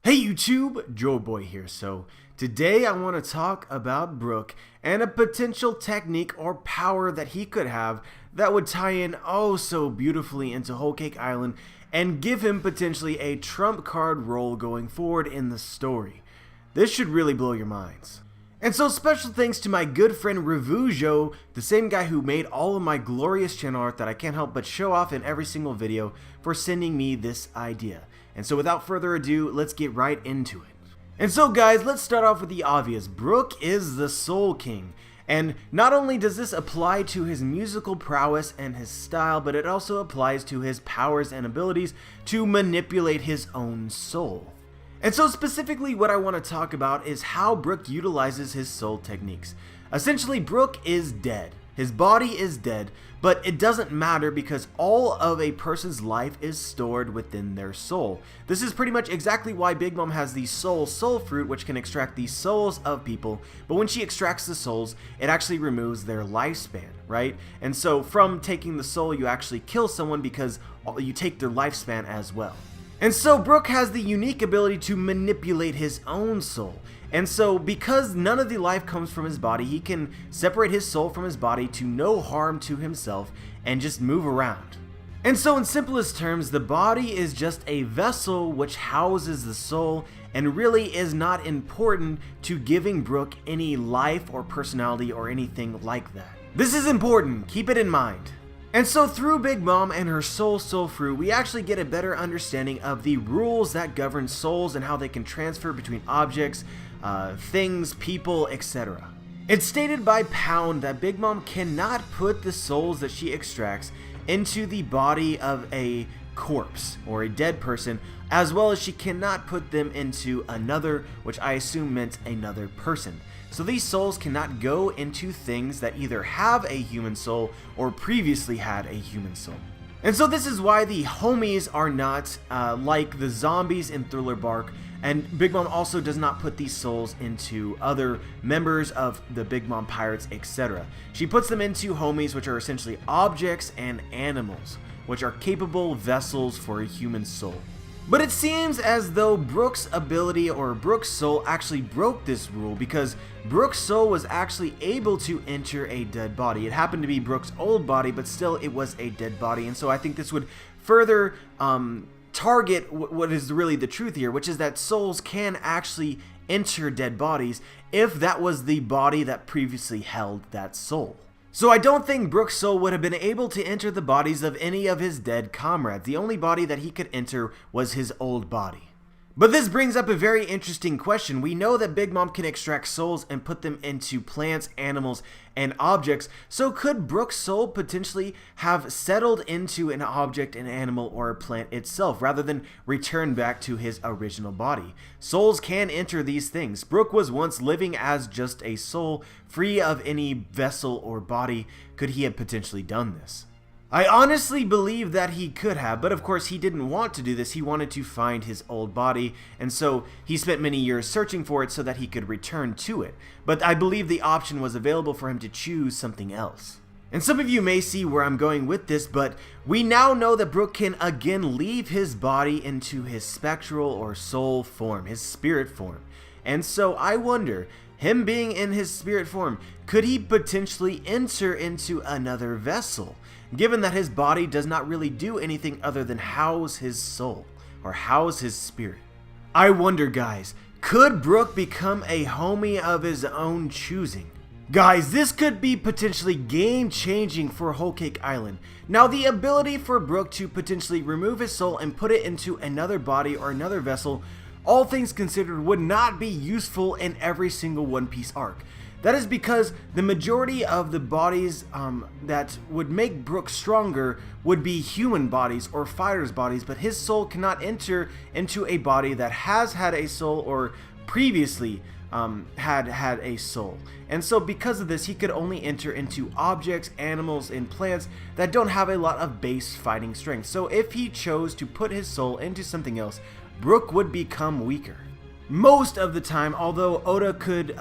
Hey YouTube, Joe Boy here. So today I want to talk about Brook and a potential technique or power that he could have that would tie in oh so beautifully into Whole Cake Island and give him potentially a trump card role going forward in the story. This should really blow your minds. And so special thanks to my good friend Revujo, the same guy who made all of my glorious channel art that I can't help but show off in every single video, for sending me this idea. And so without further ado, let's get right into it. And so guys, let's start off with the obvious. Brook is the Soul King. And not only does this apply to his musical prowess and his style, but it also applies to his powers and abilities to manipulate his own soul. And so specifically what I want to talk about is how Brook utilizes his soul techniques. Essentially, Brook is dead. His body is dead, but it doesn't matter because all of a person's life is stored within their soul. This is pretty much exactly why Big Mom has the soul fruit, which can extract the souls of people, but when she extracts the souls, it actually removes their lifespan, right? And so from taking the soul, you actually kill someone because you take their lifespan as well. And so Brook has the unique ability to manipulate his own soul. And so because none of the life comes from his body, he can separate his soul from his body to no harm to himself and just move around. And so in simplest terms, the body is just a vessel which houses the soul and really is not important to giving Brook any life or personality or anything like that. This is important, keep it in mind. And so through Big Mom and her soul fruit, we actually get a better understanding of the rules that govern souls and how they can transfer between objects, things, people, etc. It's stated by Pound that Big Mom cannot put the souls that she extracts into the body of a corpse or a dead person, as well as she cannot put them into another, which I assume meant another person. So these souls cannot go into things that either have a human soul or previously had a human soul. And so this is why the homies are not like the zombies in Thriller Bark, and Big Mom also does not put these souls into other members of the Big Mom Pirates, etc. She puts them into homies, which are essentially objects and animals, which are capable vessels for a human soul. But it seems as though Brook's ability or Brook's soul actually broke this rule, because Brook's soul was actually able to enter a dead body. It happened to be Brook's old body, but still it was a dead body. And so I think this would further target what is really the truth here, which is that souls can actually enter dead bodies if that was the body that previously held that soul. So I don't think Brook's soul would have been able to enter the bodies of any of his dead comrades. The only body that he could enter was his old body. But this brings up a very interesting question. We know that Big Mom can extract souls and put them into plants, animals, and objects. So could Brook's soul potentially have settled into an object, an animal, or a plant itself, rather than return back to his original body? Souls can enter these things. Brook was once living as just a soul, free of any vessel or body. Could he have potentially done this? I honestly believe that he could have, but of course he didn't want to do this. He wanted to find his old body, and so he spent many years searching for it so that he could return to it. But I believe the option was available for him to choose something else. And some of you may see where I'm going with this, but we now know that Brook can again leave his body into his spectral or soul form, his spirit form. And so I wonder, him being in his spirit form, could he potentially enter into another vessel? Given that his body does not really do anything other than house his soul, or house his spirit. I wonder, guys, could Brook become a homie of his own choosing? Guys, this could be potentially game-changing for Whole Cake Island. Now, the ability for Brook to potentially remove his soul and put it into another body or another vessel, all things considered, would not be useful in every single One Piece arc. That is because the majority of the bodies that would make Brook stronger would be human bodies or fighters' bodies, but his soul cannot enter into a body that has had a soul or previously had a soul. And so because of this, he could only enter into objects, animals, and plants that don't have a lot of base fighting strength. So if he chose to put his soul into something else, Brook would become weaker. Most of the time, although Oda could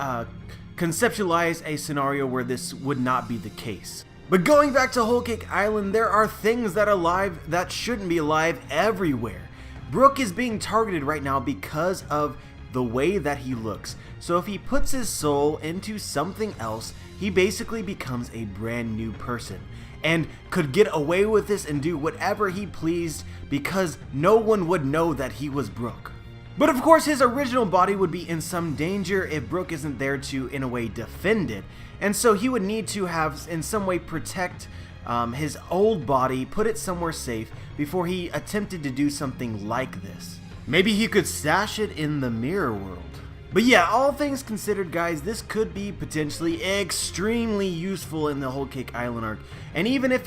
conceptualize a scenario where this would not be the case. But going back to Whole Cake Island, there are things that are alive that shouldn't be alive everywhere. Brook is being targeted right now because of the way that he looks. So if he puts his soul into something else, he basically becomes a brand new person and could get away with this and do whatever he pleased because no one would know that he was Brook. But of course his original body would be in some danger if Brook isn't there to in a way defend it, and so he would need to have in some way protect his old body, put it somewhere safe before he attempted to do something like this. Maybe he could stash it in the mirror world. But yeah, all things considered, guys, this could be potentially extremely useful in the Whole Cake Island arc. And even if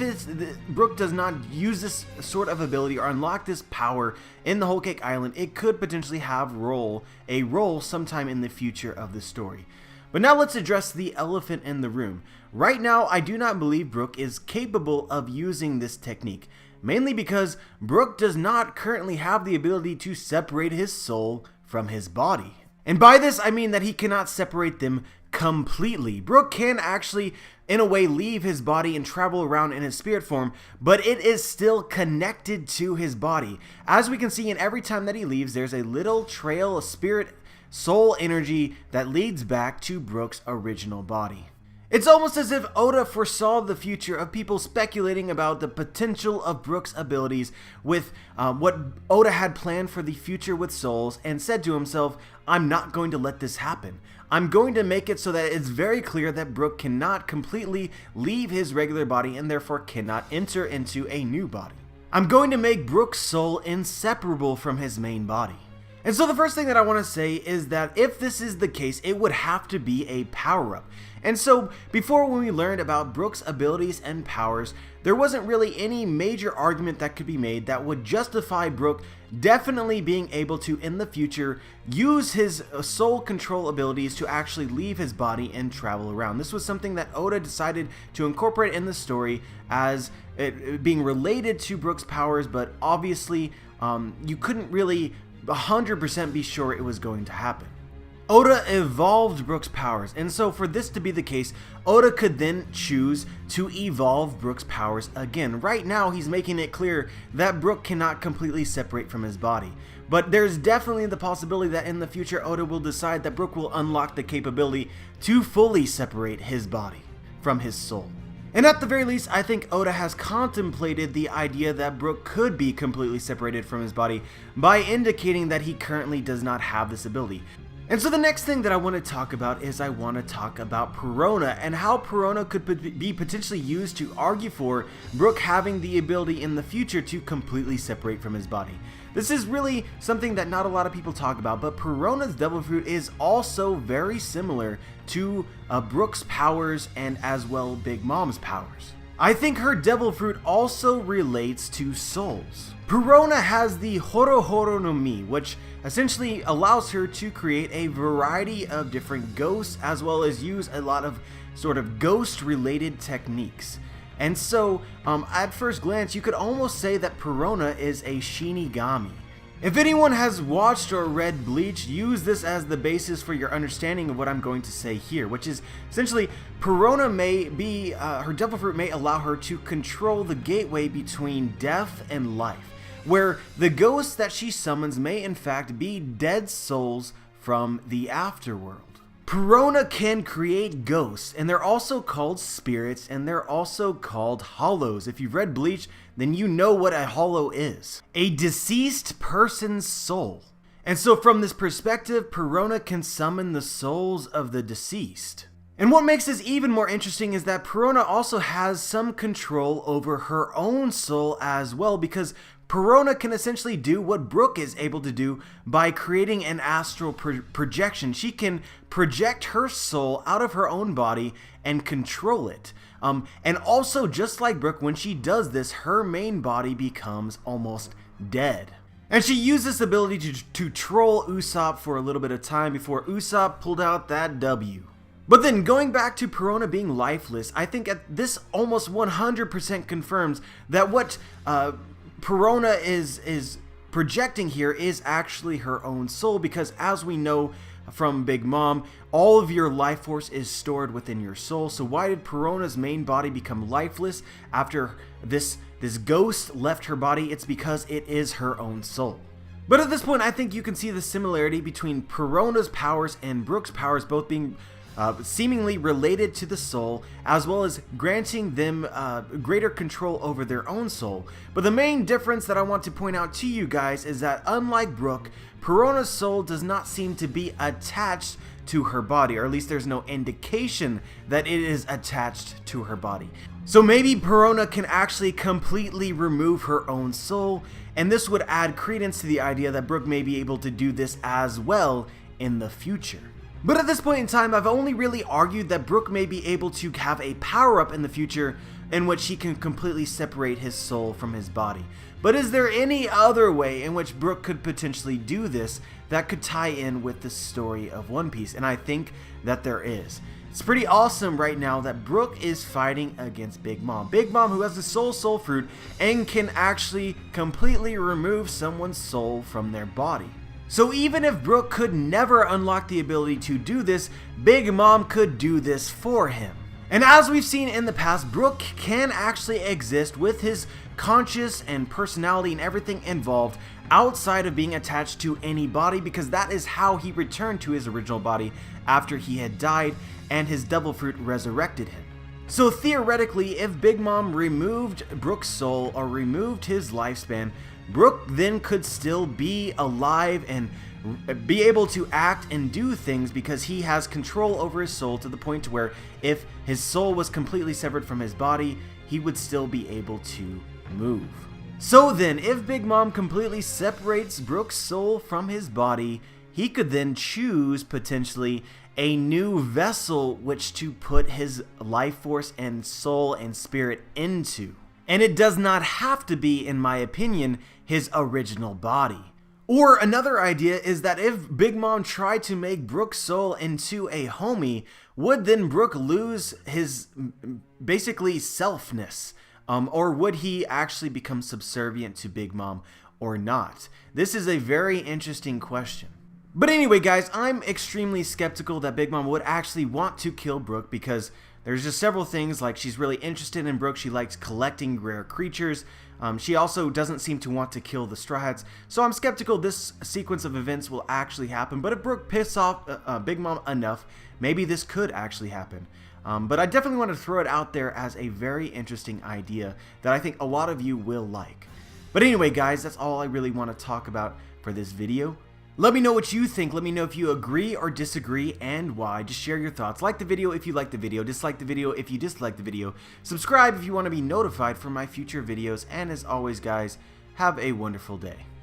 Brook does not use this sort of ability or unlock this power in the Whole Cake Island, it could potentially have a role sometime in the future of the story. But now let's address the elephant in the room. Right now, I do not believe Brook is capable of using this technique, mainly because Brook does not currently have the ability to separate his soul from his body. And by this, I mean that he cannot separate them completely. Brook can actually, in a way, leave his body and travel around in his spirit form, but it is still connected to his body. As we can see, in every time that he leaves, there's a little trail of spirit soul energy that leads back to Brook's original body. It's almost as if Oda foresaw the future of people speculating about the potential of Brook's abilities with what Oda had planned for the future with souls, and said to himself, I'm not going to let this happen. I'm going to make it so that it's very clear that Brook cannot completely leave his regular body and therefore cannot enter into a new body. I'm going to make Brook's soul inseparable from his main body. And so the first thing that I want to say is that if this is the case, it would have to be a power-up. And so before, when we learned about Brook's abilities and powers, there wasn't really any major argument that could be made that would justify Brook definitely being able to, in the future, use his soul control abilities to actually leave his body and travel around. This was something that Oda decided to incorporate in the story as it being related to Brook's powers, but obviously you couldn't really 100% be sure it was going to happen. Oda evolved Brook's powers, and so for this to be the case, Oda could then choose to evolve Brook's powers again. Right now, he's making it clear that Brook cannot completely separate from his body, but there's definitely the possibility that in the future, Oda will decide that Brook will unlock the capability to fully separate his body from his soul. And at the very least, I think Oda has contemplated the idea that Brook could be completely separated from his body by indicating that he currently does not have this ability. And so the next thing that I want to talk about is I want to talk about Perona and how Perona could be potentially used to argue for Brook having the ability in the future to completely separate from his body. This is really something that not a lot of people talk about, but Perona's Devil Fruit is also very similar to Brook's powers and as well Big Mom's powers. I think her Devil Fruit also relates to souls. Perona has the Horo Horo no Mi, which essentially allows her to create a variety of different ghosts as well as use a lot of sort of ghost related techniques. And so, at first glance, you could almost say that Perona is a Shinigami. If anyone has watched or read Bleach, use this as the basis for your understanding of what I'm going to say here, which is essentially Perona may be, her Devil Fruit may allow her to control the gateway between death and life, where the ghosts that she summons may in fact be dead souls from the afterworld. Perona can create ghosts, and they're also called spirits, and they're also called hollows. If you've read Bleach, then you know what a hollow is. A deceased person's soul. And so from this perspective, Perona can summon the souls of the deceased. And what makes this even more interesting is that Perona also has some control over her own soul as well, because Perona can essentially do what Brook is able to do by creating an astral projection. She can project her soul out of her own body and control it. And also, just like Brook, when she does this, her main body becomes almost dead. And she used this ability to troll Usopp for a little bit of time before Usopp pulled out that W. But then going back to Perona being lifeless, I think this almost 100% confirms that what Perona is projecting here is actually her own soul, because as we know from Big Mom, all of your life force is stored within your soul. So why did Perona's main body become lifeless after this ghost left her body? It's because it is her own soul. But at this point, I think you can see the similarity between Perona's powers and Brook's powers both being seemingly related to the soul, as well as granting them greater control over their own soul. But the main difference that I want to point out to you guys is that unlike Brook, Perona's soul does not seem to be attached to her body, or at least there's no indication that it is attached to her body. So maybe Perona can actually completely remove her own soul, and this would add credence to the idea that Brook may be able to do this as well in the future. But at this point in time, I've only really argued that Brook may be able to have a power-up in the future in which he can completely separate his soul from his body. But is there any other way in which Brook could potentially do this that could tie in with the story of One Piece? And I think that there is. It's pretty awesome right now that Brook is fighting against Big Mom. Big Mom, who has the soul fruit and can actually completely remove someone's soul from their body. So even if Brook could never unlock the ability to do this, Big Mom could do this for him. And as we've seen in the past, Brook can actually exist with his conscious and personality and everything involved outside of being attached to any body, because that is how he returned to his original body after he had died and his devil fruit resurrected him. So theoretically, if Big Mom removed Brook's soul or removed his lifespan, Brook then could still be alive and be able to act and do things because he has control over his soul, to the point to where if his soul was completely severed from his body, he would still be able to move. So then, if Big Mom completely separates Brook's soul from his body, he could then choose potentially a new vessel which to put his life force and soul and spirit into. And it does not have to be, in my opinion, his original body. Or another idea is that if Big Mom tried to make Brook's soul into a homie, would then Brook lose his basically selfness? Or would he actually become subservient to Big Mom or not? This is a very interesting question. But anyway, guys, I'm extremely skeptical that Big Mom would actually want to kill Brook, because there's just several things, like she's really interested in Brook. She likes collecting rare creatures. She also doesn't seem to want to kill the Straw Hats. So I'm skeptical this sequence of events will actually happen. But if Brook pisses off Big Mom enough, maybe this could actually happen. But I definitely want to throw it out there as a very interesting idea that I think a lot of you will like. But anyway, guys, that's all I really want to talk about for this video. Let me know what you think. Let me know if you agree or disagree and why. Just share your thoughts. Like the video if you like the video. Dislike the video if you dislike the video. Subscribe if you want to be notified for my future videos. And as always, guys, have a wonderful day.